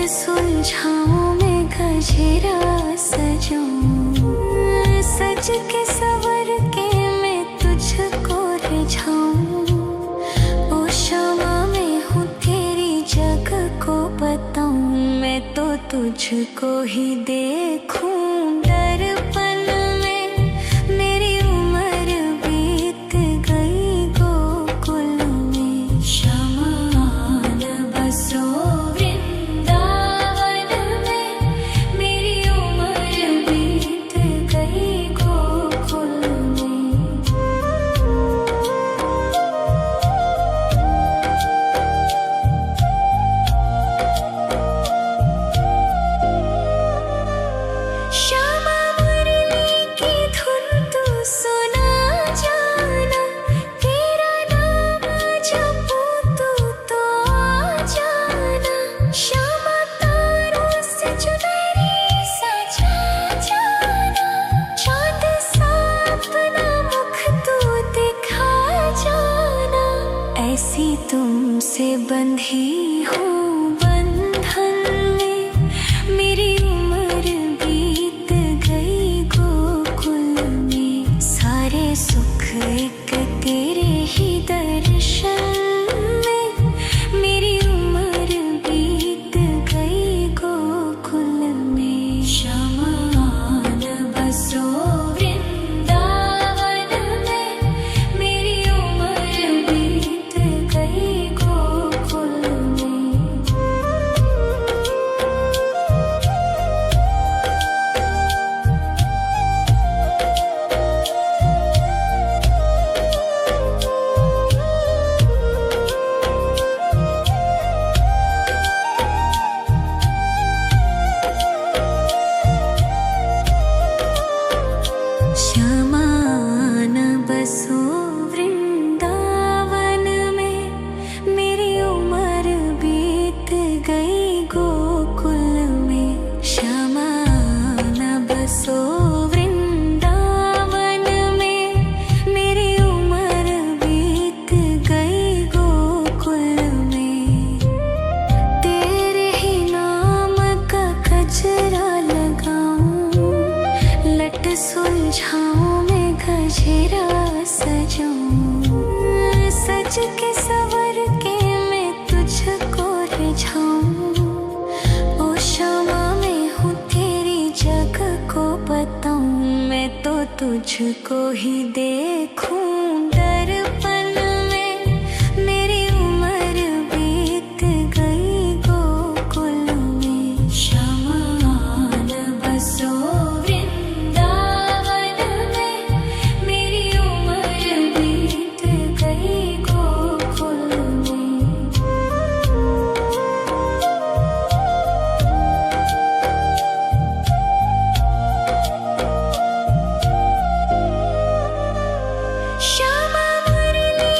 सुलझाऊं मैं गजरा सजाऊं, सज के सवर के मैं तुझको रिझाऊं। ओ शमा मैं हूँ तेरी जग को बताऊं, मैं तो तुझको ही देखूं दर्पण में। मेरी उम्र बीत गई गोकुल में, शमा न बसो ऐसी तुमसे बंधी हूँ बंधन में, मेरी उम्र बीत गई गोकुल में। सारे सुख एक तेरे ही दर्शन में, मेरी उम्र बीत गई गोकुल में। शमा न बसो वृंदावन में, मेरी उम्र बीत गई गोकुल में। शमा न बसो वृंदावन में, मेरी उम्र बीत गई गोकुल में। तेरे ही नाम का गजरा लगाऊं, लट सुलझाऊं मैं गजरा सजाऊं, सज के सवर के मैं तुझको रिझाऊं। ओ शमा मैं हूँ तेरी जग को बताऊं, मैं तो तुझको ही देखूं दर्पण में। मेरी उम्र बीत गई गोकुल में, शमा न बसो श्यामा मुरली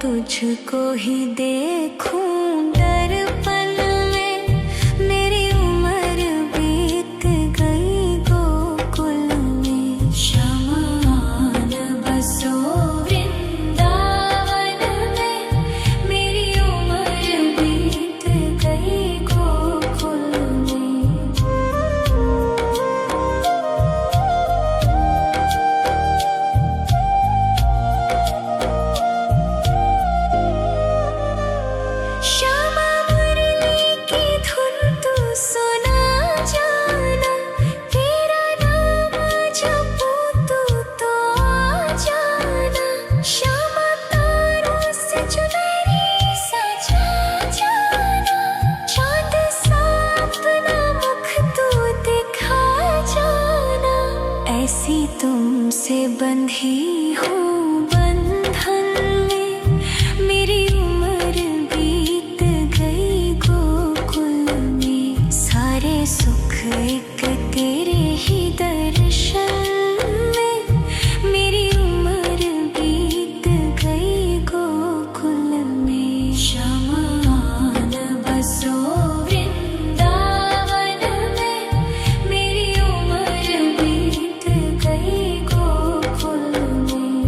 तुझको ही देखूं दर्पण में। मेरी उम्र बीत गई गोकुल में। शमान बसो वृंदावन में। मेरी उम्र बीत गई गोकुल में। श्यामा मुरली की धुन तू सुना जाना। तेरा नाम जपूं तू तो आ जाना। श्यामा तारों से चुनरी सजा जाना। चांद सा अपना मुख तू दिखा जाना। ऐसी तुमसे बंधी हूँ बंधन में। मेरी उम्र बीत गई गोकुल में। सारे सुख एक तेरे ही दर्शन में। मेरी उम्र बीत गई गोकुल में। शमान बसो वृंदावन में। मेरी उम्र बीत गई गोकुल में।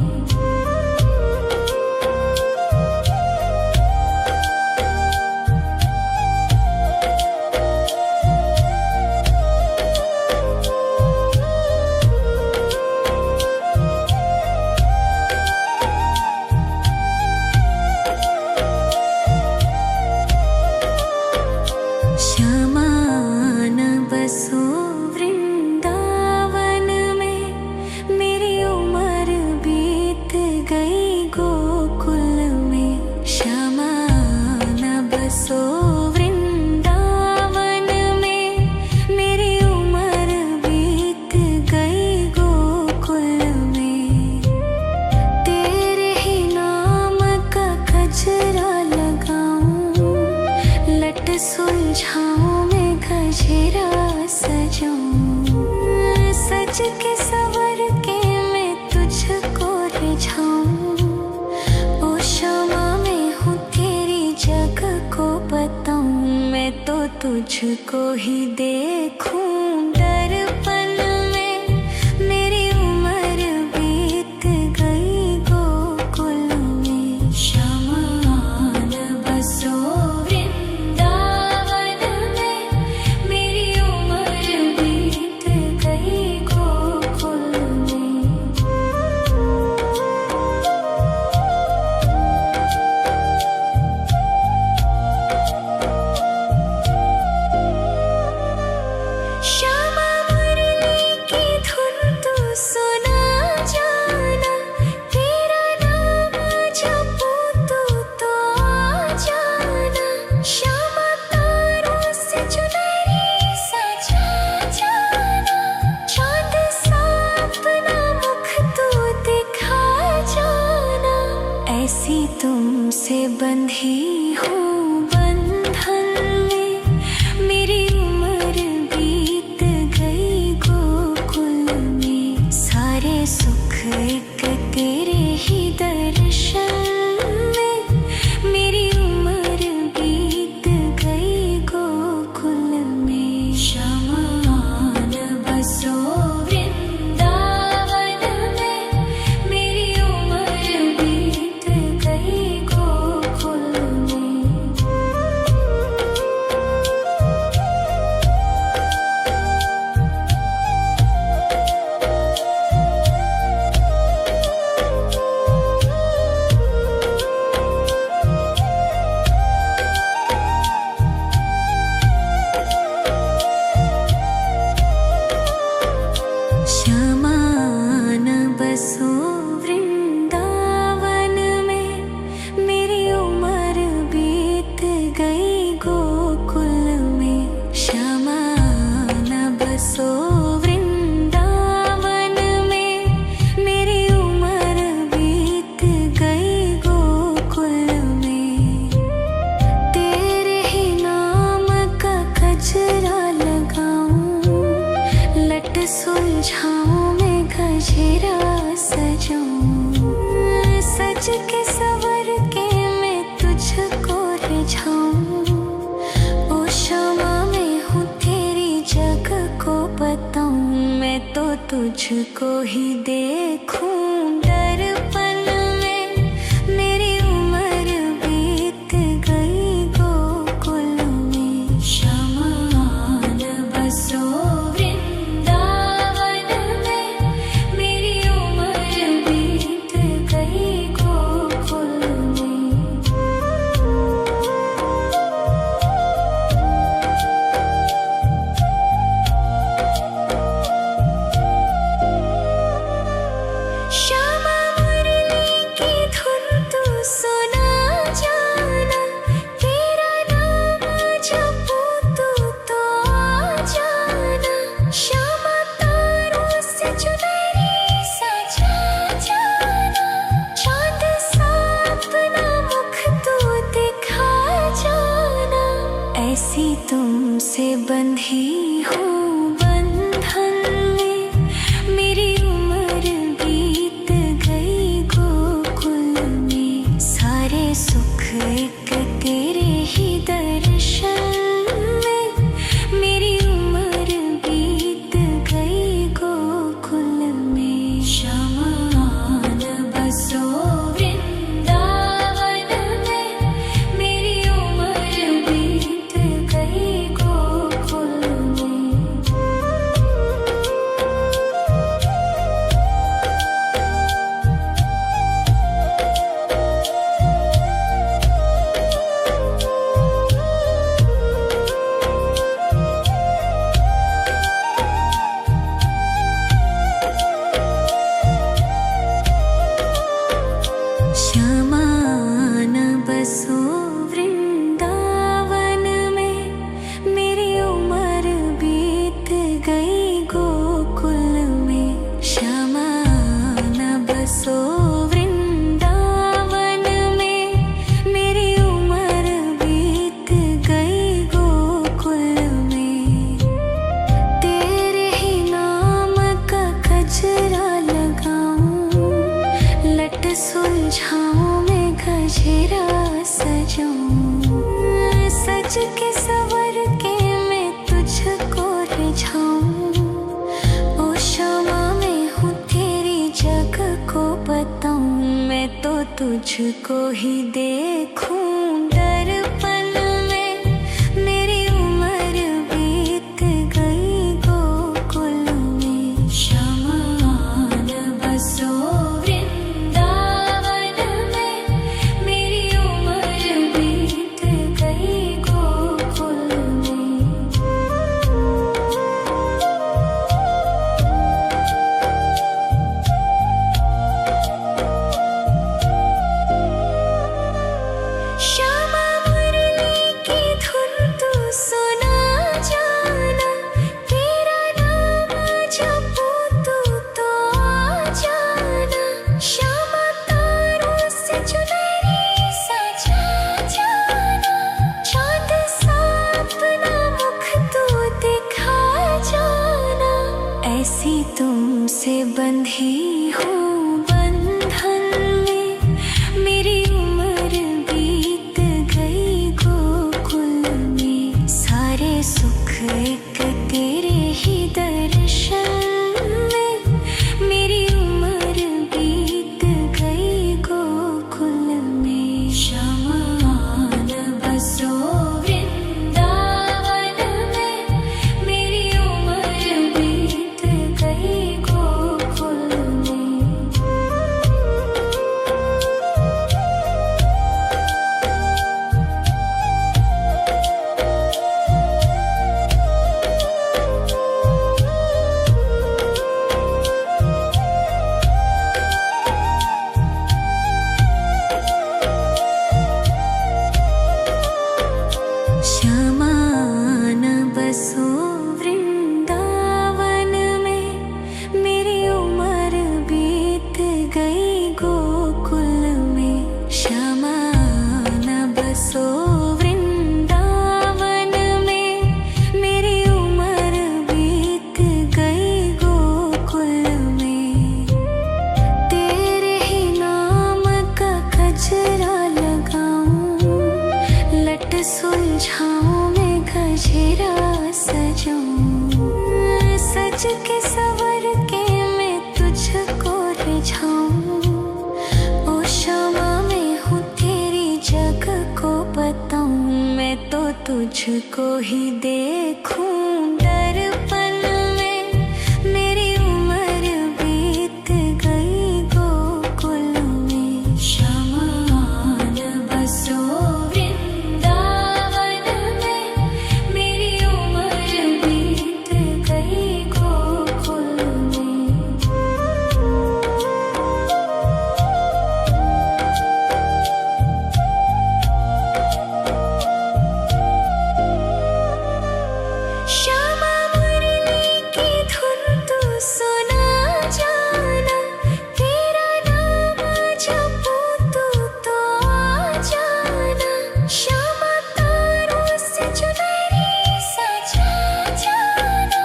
श्यामान बसो वृंदावन में। मेरी उम्र बीत गई गोकुल में। श्यामान बसो वृंदावन में। मेरी उम्र बीत गई गोकुल में। तेरे ही नाम का गजरा लगाऊं। लट सुलझाऊं मैं गजरा सजाऊं। सज के सवर के मैं तुझको रिझाऊं। ओ श्यामा मैं हूँ तेरी जग को बताऊं। मैं तो तुझको ही देखूं दर्पण में। मेरी उम्र बीत गई गोकुल में। शमान बसो वृंदावन में। मेरी उम्र बीत गई गोकुल में। श्यामा मुरली की धुन तू सुना जाना। तेरा नाम जपूं तू तो आ जाना। श्यामा तारों से चुनरी सजा जाना। चांद सा अपना मुख तू दिखा जाना। ऐसी तुमसे बंधी हूँ बंधन में। मेरी उम्र बीत गई गोकुल में। सारे सुख एक तेरे ही दर्शन में। मेरी उम्र बीत गई गोकुल में। शमान बसो वृंदावन में। मेरी उम्र बीत गई गोकुल में। श्यामान बसो वृंदावन में। मेरी उम्र बीत गई गोकुल में। श्यामान बसो वृंदावन में। मेरी उम्र बीत गई गोकुल में। तेरे ही नाम का गजरा लगाऊं। लट सुलझाऊं मैं गजरा सजाऊं। सज के सवर के तुझको ही देखूं दर्पण में। मेरी उम्र बीत गई गोकुल में, शमान बसो वृंदावन में। मेरी उम्र बीत गई गोकुल में। श्यामा मुरली की धुन तू सुना जाना, तेरा नाम जपूं तू तो आ जाना। श्यामा तारों से चुनरी सजा जाना, चांद सा अपना मुख तू दिखा जाना। ऐसी तुमसे बंधी हूँ बंधन में, मेरी उम्र बीत गई गोकुल में। सारे सुख एक तेरे ही दर्शन में, मेरी उम्र बीत गई गोकुल में। शमान बसो वृंदावन में, मेरी उम्र बीत गई गोकुल में। श्यामान बसो वृंदावन में, मेरी उम्र बीत गई गोकुल में। श्यामान बसो वृंदावन में, मेरी उम्र बीत गई गोकुल में। तेरे ही नाम का गजरा लगाऊं, लट सुलझाऊं मैं गजरा सजाऊं। सज के सवर के मैं तुझको रिझाऊं। ओ श्यामा मैं हूँ तेरी जग को बताऊं, मैं तो तुझको ही देखूं दर्पण में। मेरी उम्र बीत गई गोकुल में। शमान बसो वृंदावन में, मेरी उम्र बीत गई गोकुल में। श्यामा मुरली की धुन तू सुना जाना, तेरा नाम जपूं तू तो आ जाना। श्यामा तारों से चुनरी सजा जाना, चांद सा अपना मुख तू दिखा जाना। ऐसी तुमसे बंधी हूँ बंधन में, मेरी उम्र बीत गई गोकुल में। सारे सुख एक तेरे ही दर्शन में, मेरी उम्र बीत गई गोकुल में। शमान बसो वृंदावन में, मेरी उम्र बीत गई गोकुल में। श्यामान बसो वृंदावन में, मेरी उम्र बीत गई गोकुल में। श्यामान बसो वृंदावन में, मेरी उम्र बीत गई गोकुल में। तेरे ही नाम का गजरा लगाऊं, लट सुलझाऊं मैं गजरा सजाऊं। सज के सवर के सुलझाऊं। ओ क्षमा मैं हूँ तेरी जग को बताऊं। मैं तो तुझको ही देखूं दर्पण में। मेरी उम्र बीत गई गोकुल में। शमान बसो वृंदावन में। मेरी उम्र बीत गई गोकुल में। श्यामा मुरली की धुन तू सुना जाना। तेरा नाम जपूं तू तो आ जाना। श्यामा तारों से चुनरी सजा जाना।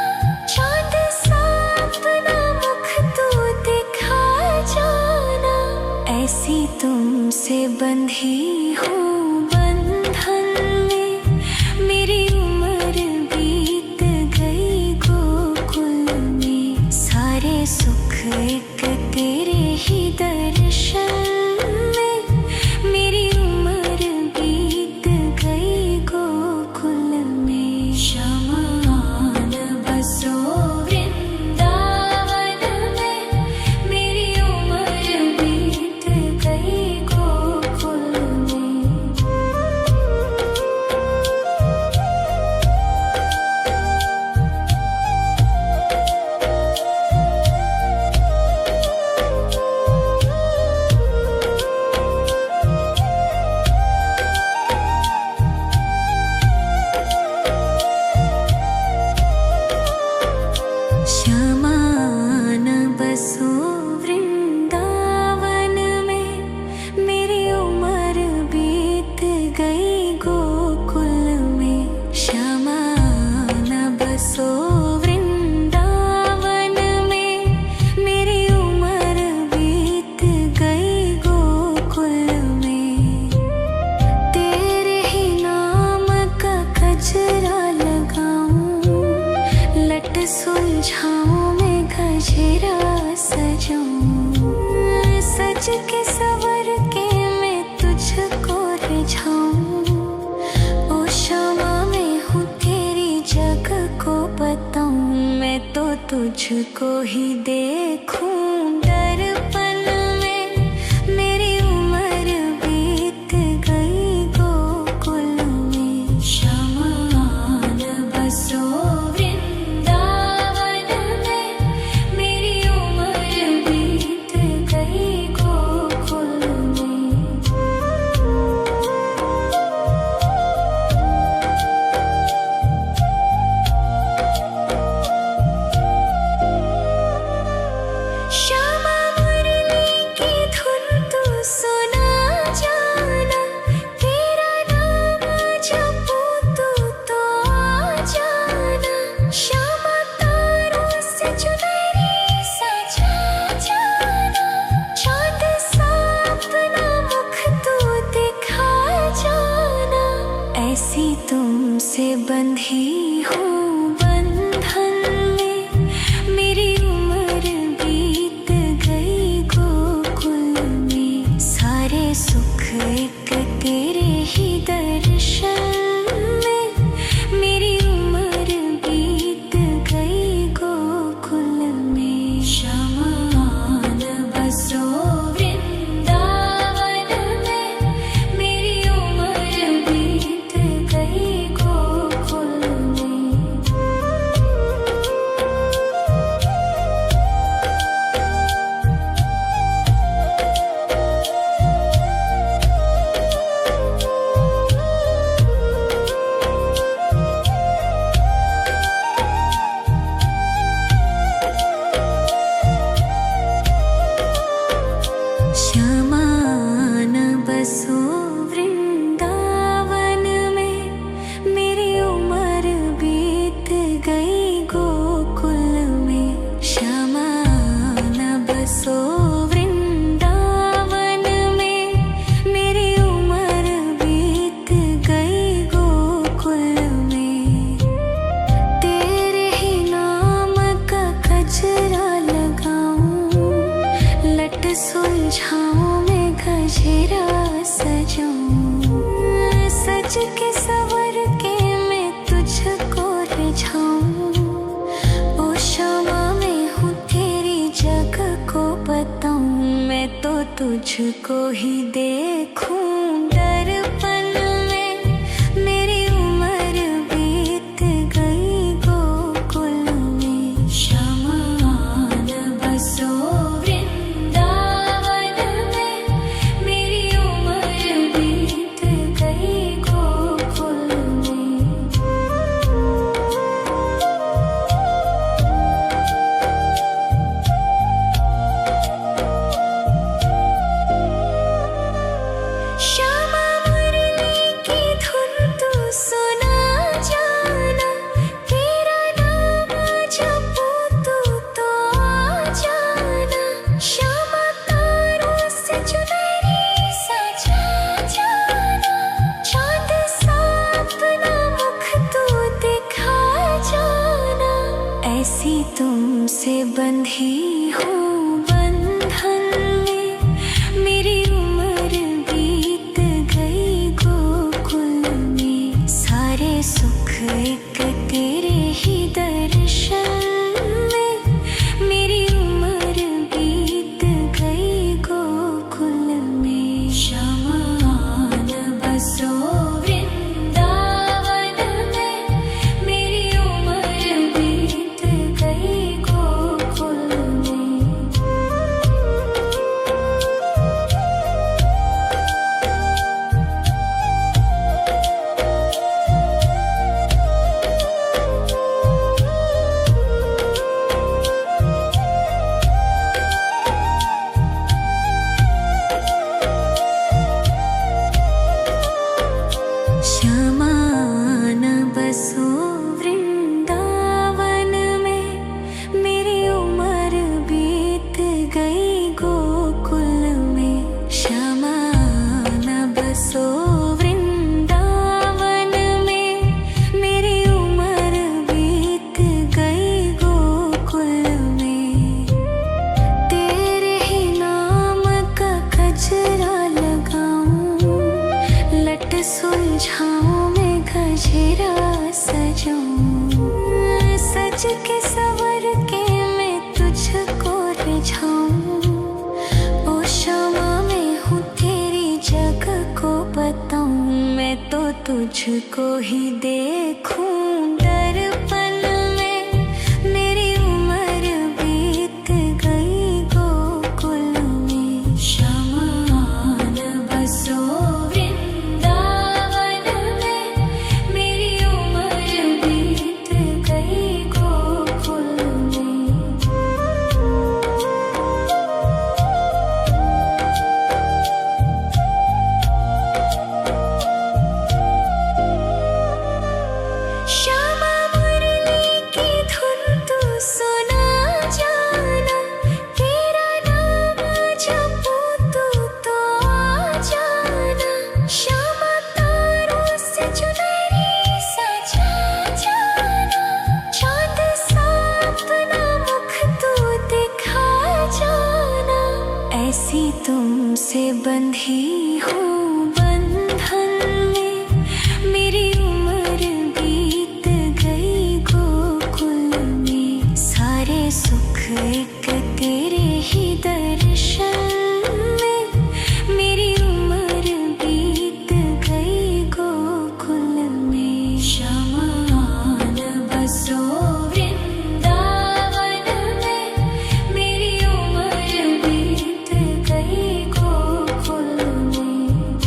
चाँद सा अपना मुख तू दिखा जाना। ऐसी तुमसे बंधी हूँ बंधन में। मेरी उम्र बीत गई गोकुल में। सारे सुख एक तेरे ही दर्शन में। मेरी उम्र बीत गई गोकुल में। शमान बसो वृंदावन में। मेरी उम्र बीत गई गोकुल में। शमान बसो वृंदावन में। मेरी उम्र बीत गई गोकुल में। शमान बसो वृंदावन में। मेरी उम्र बीत गई गोकुल में। तेरे ही नाम का गजरा लगाऊं। लट सुलझाऊं मैं गजरा सजाऊं। सज के सवर के मैं तुझको रिझाऊं। ओ क्षमा मैं हूँ तेरी जग को बताऊं। मैं तो तुझको ही देखूं दर्पण में। मेरी उम्र बीत गई गोकुल में। शमान बसो वृंदावन में। मेरी उम्र बीत गई गोकुल में। लट सुलझाऊं मैं गजरा सजाऊं, सज के सवर के मैं तुझको रिझाऊं। ओ शामा मैं हूँ तेरी जग को बताऊं, मैं तो तुझको ही देखूं दर्पण में। मेरी उम्र बीत गई गोकुल में, श्यामा आन बसो वृंदावन में। मेरी उम्र बीत गई गोकुल में। श्यामा मुरली की धुन तू सुना जाना, तेरा नाम जपूं तो आ जाना। श्यामा तारों से चुनरी सजा जाना, चांद सा अपना मुख तू दिखा जाना। ऐसी तुमसे बंधी हूँ बंधन में, मेरी उम्र बीत गई गोकुल में। सारे सुख एक तेरे ही दर्शन में, मेरी उम्र बीत गई गोकुल में। श्यामा आन बसो वृंदावन में, मेरी उम्र बीत गई गोकुल में। श्यामा आन बसो वृंदावन में, मेरी उम्र बीत गई गोकुल में। श्यामा आन बसो वृंदावन में, मेरी उम्र बीत गई गोकुल में। तेरे ही नाम का गजरा लगाऊं, लट सुलझाऊं मैं गजरा सजाऊं, सज के सवर के मैं तुझको रिझाऊं। ओ शामा मैं हूँ तेरी जग को बताऊं, मैं तो तुझको ही देखूं दर्पण में। मेरी उम्र बीत गई गोकुल में, श्यामा आन बसो वृंदावन में। मेरी उम्र बीत गई गोकुल में। श्यामा मुरली की धुन तू सुना जाना, तेरा नाम जपूं तो आ जाना। श्यामा तारों से चुनरी सजा जाना, चांद सा अपना मुख तू दिखा जाना। ऐसी तुमसे बंधी हूँ बंधन में, मेरी उम्र बीत गई गोकुल में। सारे सुख एक तेरे ही दर्शन में, मेरी उम्र बीत गई गोकुल में। श्यामा आन बसो वृंदावन में, मेरी उम्र बीत गई गोकुल में।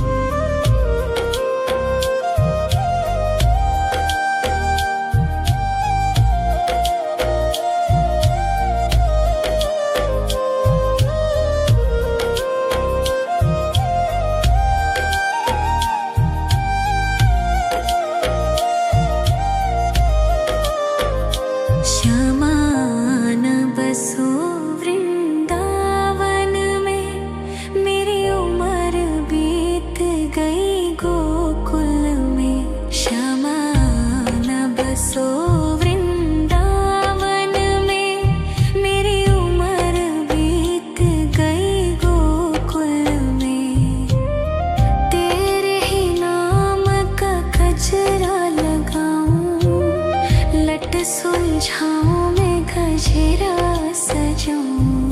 गजरा सजाऊं,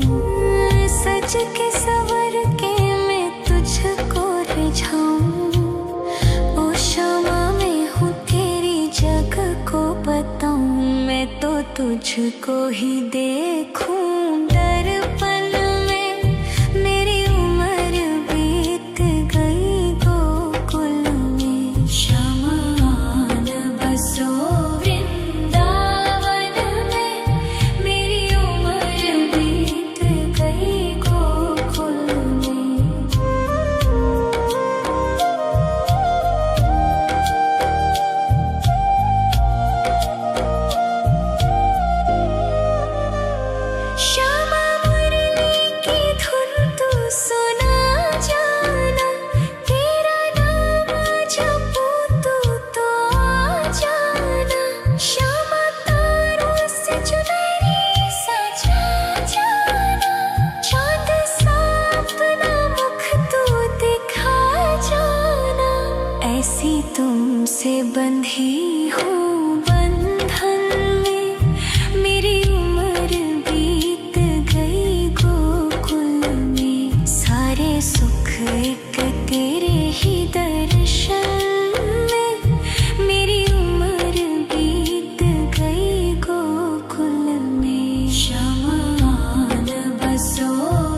सज के सवर के मैं तुझको रिझाऊं। ओ शमा मैं हूँ तेरी जग को बताऊं, मैं तो तुझको ही देखूं। दर्पण में मेरी उम्र बीत गई गोकुल में, शमान बसो वृंदावन में, मेरी उम्र बीत गई गोकुल में। श्यामा मुरली की धुन तू सुना जाना, तेरा नाम जपूं तो आ जाना। श्यामा तारों से चुनरी सजा जाना, चांद सा अपना मुख तू दिखा जाना। ऐसी तुमसे बंधी हूँ बंधन में, मेरी उम्र बीत गई गोकुल में। सारे सुख एक तेरे ही दर्शन में, मेरी उम्र बीत गई गोकुल में। शमान बसो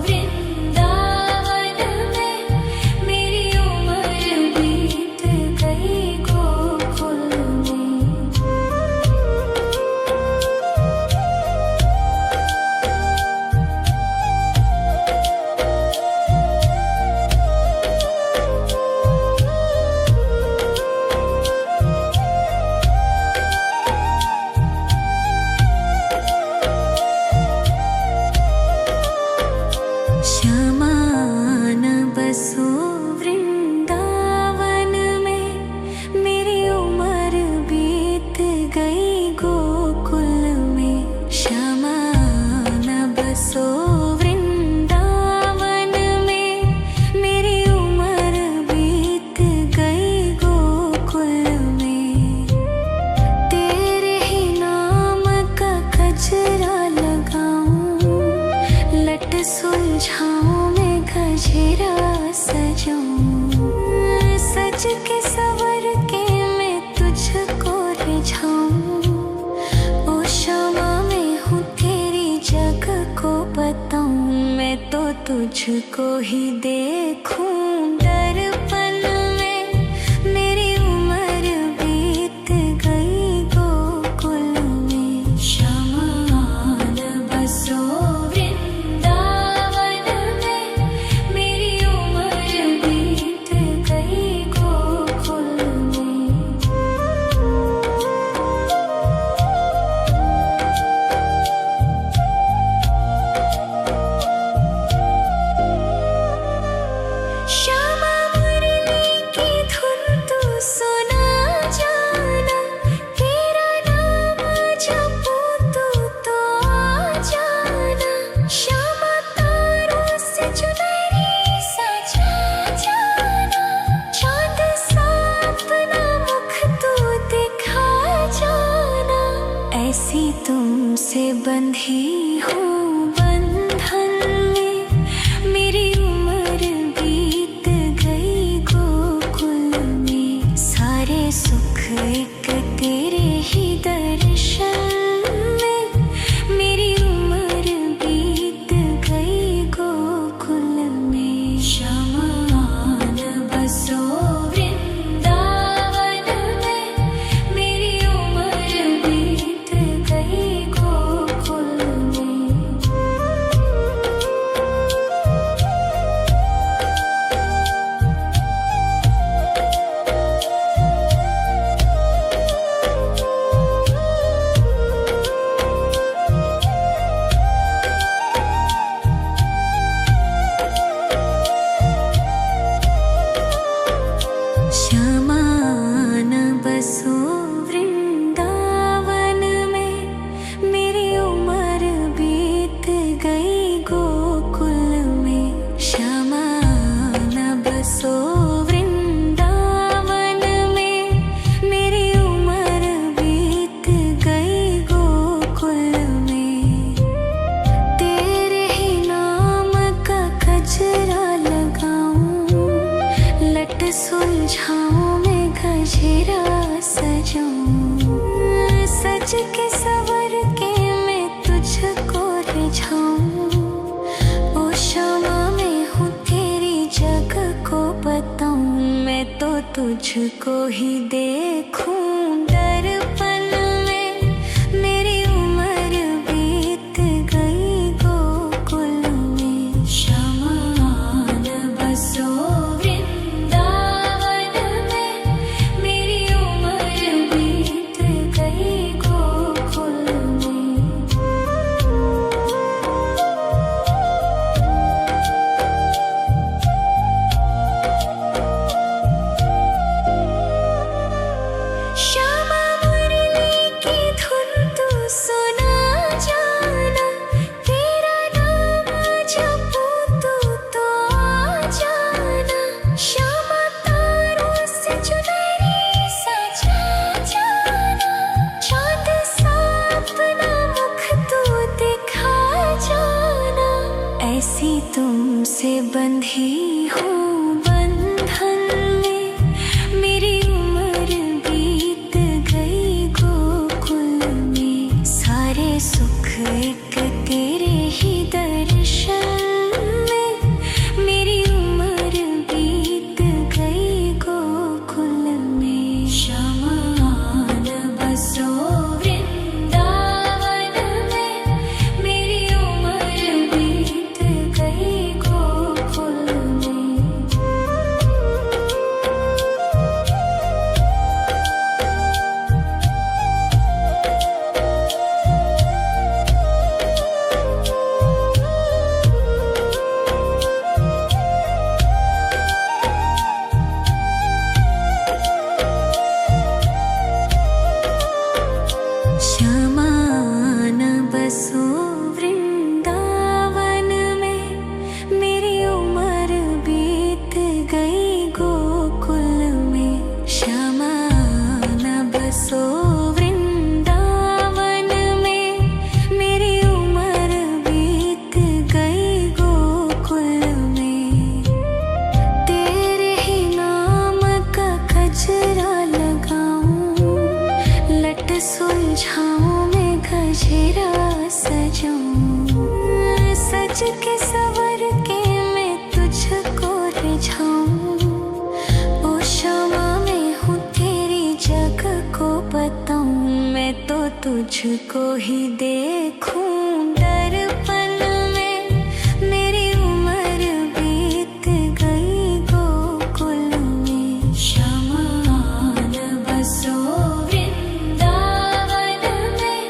वृंदावन में, मेरी उम्र बीत गई गोकुल में। श्यामान बसो वृंदावन में, मेरी उम्र बीत गई गोकुल में। श्यामान बसो वृंदावन में, मेरी उम्र बीत गई गोकुल में। तेरे ही नाम का गजरा लगाऊं, लट सुलझाऊं मैं गजरा सजाऊं। सज के सवर के मैं तुझको रिझाऊं। ओ शमा मैं हूँ तेरी जग को बताऊं, मैं तो तुझको ही देखूं। दर्पण में मेरी उम्र बीत गई गोकुल में। शमान बसो वृंदावन में, मेरी उम्र बीत गई गोकुल में। श्यामा मुरली की धुन तू सुना जाना, तेरा नाम जपूं तो आ जाना। श्यामा तारों से चुनरी सजा जाना, चांद सा अपना मुख तू दिखा जाना। ऐसी तुमसे बंधी हूँ बंधन में, मेरी उम्र बीत गई गोकुल में। सारे सुख एक तेरे ही दर्शन में, मेरी उम्र बीत गई गोकुल में। शमान बसो वृंदावन में, मेरी उम्र बीत गई गोकुल में। सुलझाऊं मैं गजरा सजाऊं, सज के सवर के मैं तुझको रिझाऊं। ओ शमा मैं हूँ तेरी जग को बताऊं, मैं तो तुझको ही देखूं। दर्पण में मेरी उम्र बीत गई गोकुल में, शमान बसो वृंदावन में, मेरी उम्र बीत गई गोकुल में। श्यामा मुरली की धुन तू सुना जाना, तेरा नाम जपूं तो आ जाना। श्यामा तारों से चुनरी सजा जाना, चाँद सा अपना मुख तू दिखा जाना। ऐसी तुमसे बंधी हूँ बंधन में, मेरी उम्र बीत गई गोकुल में। सारे सुख एक तेरे ही दर्शन में, मेरी उम्र बीत गई गोकुल में। शमान बसो वृंदावन में, मेरी उम्र बीत गई गोकुल में। शमान बसो वृंदावन में, मेरी उम्र बीत गई गोकुल में। शमान बसो वृंदावन में, मेरी उम्र बीत गई गोकुल में। तेरे ही नाम का गजरा लगाऊं, लट सुलझाऊं मैं गजरा सजाऊं, सज के सवर के मैं तुझको रिझाऊं। ओ शमा मैं हूँ तेरी जग को बताऊं, मैं तो तुझको ही देखूं। दर्पण में मेरी उम्र बीत गई गोकुल में। शमान बसो वृंदावन में,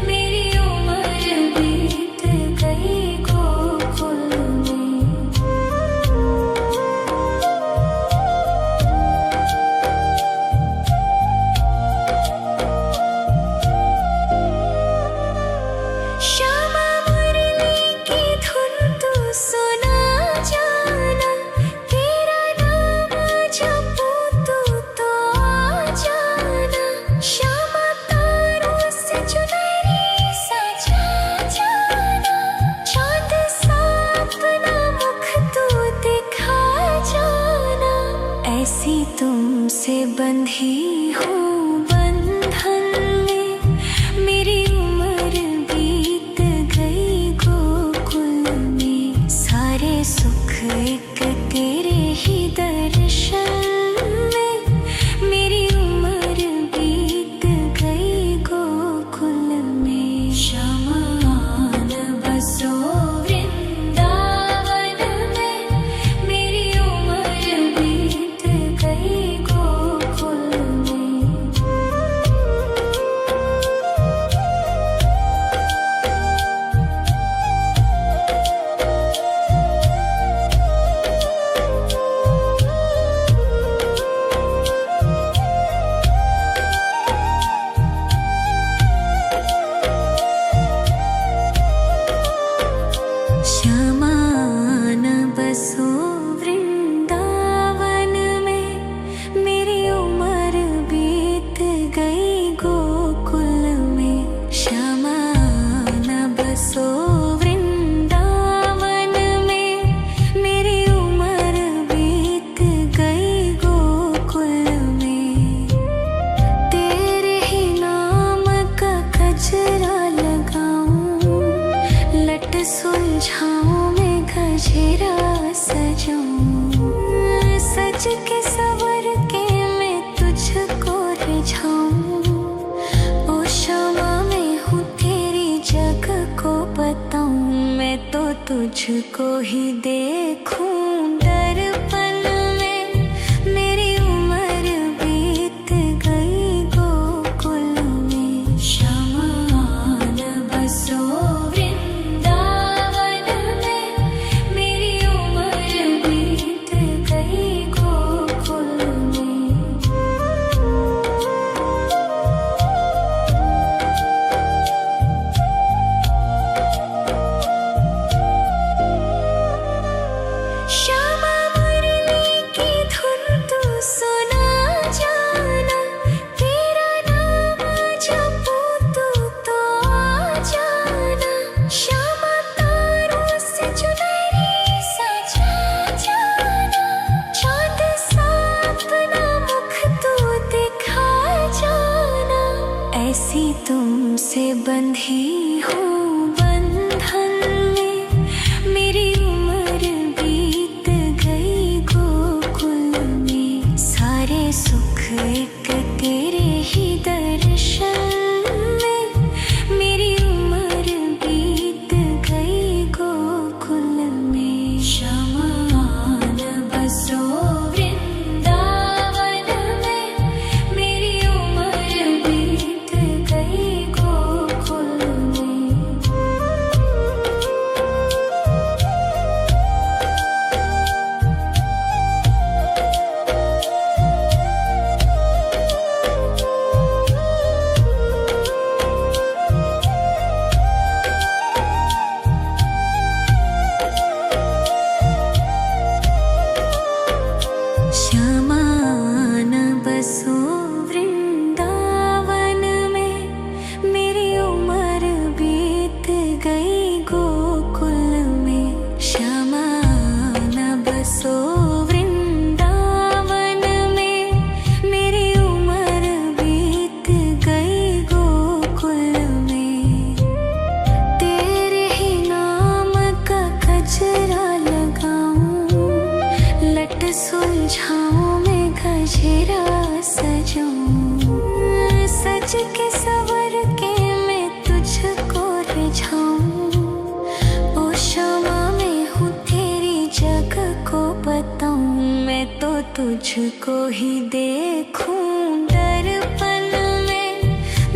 मेरी उम्र बीत गई गोकुल में। श्यामा मुरली की धुन तू सुना जाना, तेरा नाम जपूं तो आ जाना। श्यामा तारों से चुनरी सजा जाना, चाँद सा अपना मुख तू दिखा जाना। ऐसी तुमसे बंधी हूँ बंधन में, मेरी उम्र बीत गई गोकुल में। सारे सुख एक तेरे ही दर्शन में, मेरी उम्र बीत गई गोकुल में। शमान बसो वृंदावन में, मेरी उम्र बीत गई गोकुल में। सजाऊं, सज के सवर के मैं तुझको रिझाऊं। ओ क्षमा में हूँ तेरी जग को बताऊं, मैं तो तुझको ही देखूं। दर्पण में मेरी उम्र बीत गई गोकुल में, शमान बसो वृंदावन में। मेरी उम्र बीत गई गोकुल में। श्यामा मुरली की धुन तू सुना जाना, तेरा नाम जपूं तो आ जाना। श्यामा तारों से चुनरी सजा जाना, चाँद सा अपना मुख तू दिखा जाना। ऐसी तुमसे बंधी हूँ बंधन में, मेरी उम्र बीत गई गोकुल में। सारे सुख एक तेरे ही दर्शन में, मेरी उम्र बीत गई गोकुल में। शमान बसो वृंदावन में, मेरी उम्र बीत गई गोकुल में। श्यामान बसो वृंदावन में, मेरी उम्र बीत गई गोकुल में। श्यामान बसो वृंदावन में, मेरी उम्र बीत गई गोकुल में। तेरे ही नाम का गजरा लगाऊं, लट सुलझाऊं मैं गजरा सजाऊं। सज के सवर के मैं तुझको रिझाऊं। ओ क्षमा में हूँ तेरी जग को बताऊं, मैं तो तुझको ही देखूं।